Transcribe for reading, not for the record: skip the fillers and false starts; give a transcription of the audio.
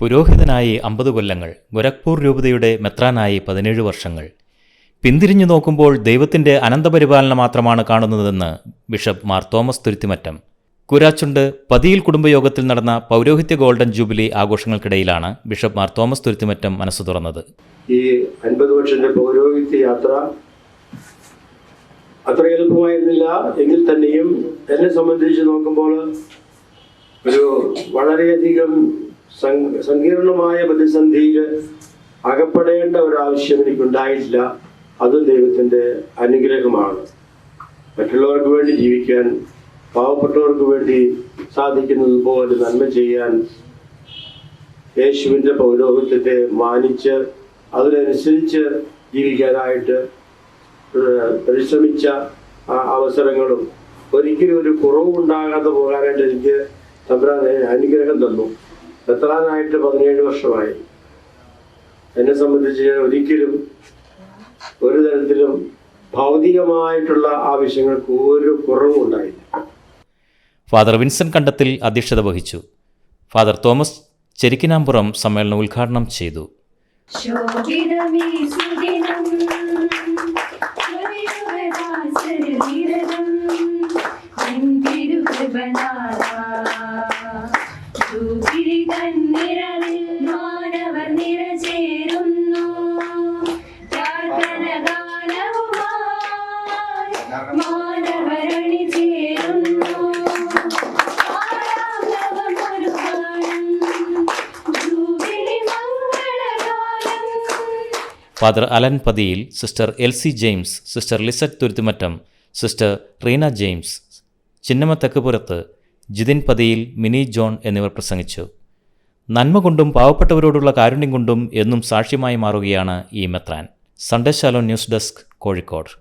പുരോഹിതനായി 50 കൊല്ലങ്ങൾ, ഗോരഖ്പൂർ രൂപതയുടെ മെത്രാനായി 17 വർഷങ്ങൾ. പിന്തിരിഞ്ഞു നോക്കുമ്പോൾ ദൈവത്തിൻ്റെ അനന്തപരിപാലനം മാത്രമാണ് കാണുന്നതെന്ന് ബിഷപ്പ് മാർ തോമസ് തുരുത്തിമറ്റം. കൂരാച്ചുണ്ട് പതിയിൽ കുടുംബയോഗത്തിൽ നടന്ന പൗരോഹിത്യ ഗോൾഡൻ ജൂബിലി ആഘോഷങ്ങൾക്കിടയിലാണ് ബിഷപ്പ് മാർ തോമസ് തുരുത്തിമറ്റം മനസ്സ് തുറന്നത്. ഈ 50 വർഷത്തെ പൗരോഹിത്യ യാത്ര അത്ര എളുപ്പമായിരുന്നില്ല. എങ്കിൽ തന്നെയും എന്നെ സംബന്ധിച്ച് നോക്കുമ്പോൾ ഒരു വളരെയധികം സങ്കീർണമായ പ്രതിസന്ധിയിൽ അകപ്പെടേണ്ട ഒരാവശ്യം എനിക്കുണ്ടായിട്ടില്ല. അതും ദൈവത്തിൻ്റെ അനുഗ്രഹമാണ്. മറ്റുള്ളവർക്ക് വേണ്ടി ജീവിക്കാൻ, പാവപ്പെട്ടവർക്ക് വേണ്ടി സാധിക്കുന്നത് പോലെ നന്മ ചെയ്യാൻ യേശുവിൻ്റെ പൗരോഹിത്യത്തെ മാനിച്ച് അതിനനുസരിച്ച് ജീവിക്കാനായിട്ട് പരിശ്രമിച്ച അവസരങ്ങളും ഒരിക്കലും ഒരു കുറവുണ്ടാകാതെ പോകാനായിട്ട് എനിക്ക് തമ്പുരാൻ അനുഗ്രഹം തന്നു. മെത്രാനായിട്ട് 17 വർഷമായി. എന്നെ സംബന്ധിച്ച് ഞാൻ ഒരിക്കലും ഒരു തരത്തിലും ഭൗതികമായിട്ടുള്ള ആവശ്യങ്ങൾക്ക് ഒരു കുറവും ഉണ്ടായില്ല. ഫാദർ വിൻസെന്റ് കണ്ടത്തിൽ അധ്യക്ഷത വഹിച്ചു. ഫാദർ തോമസ് ചെരിക്കിനാമ്പുറം സമ്മേളനം ഉദ്ഘാടനം ചെയ്തു. Father Alan Pathiyil, sister Elsy James, sister Lisette Thuruthimattam, sister Reena James, Chinnamma Thekkupurathu, Jithin Pathiyil, Mini John എന്നിവർ പ്രസംഗിച്ചു. നന്മ കൊണ്ടും പാവപ്പെട്ടവരോടുള്ള കാരുണ്യം കൊണ്ടും എന്നും സാക്ഷ്യമായി മാറുകയാണ് ഈ മെത്രാൻ. Sunday Shalom news desk, Kozhikode.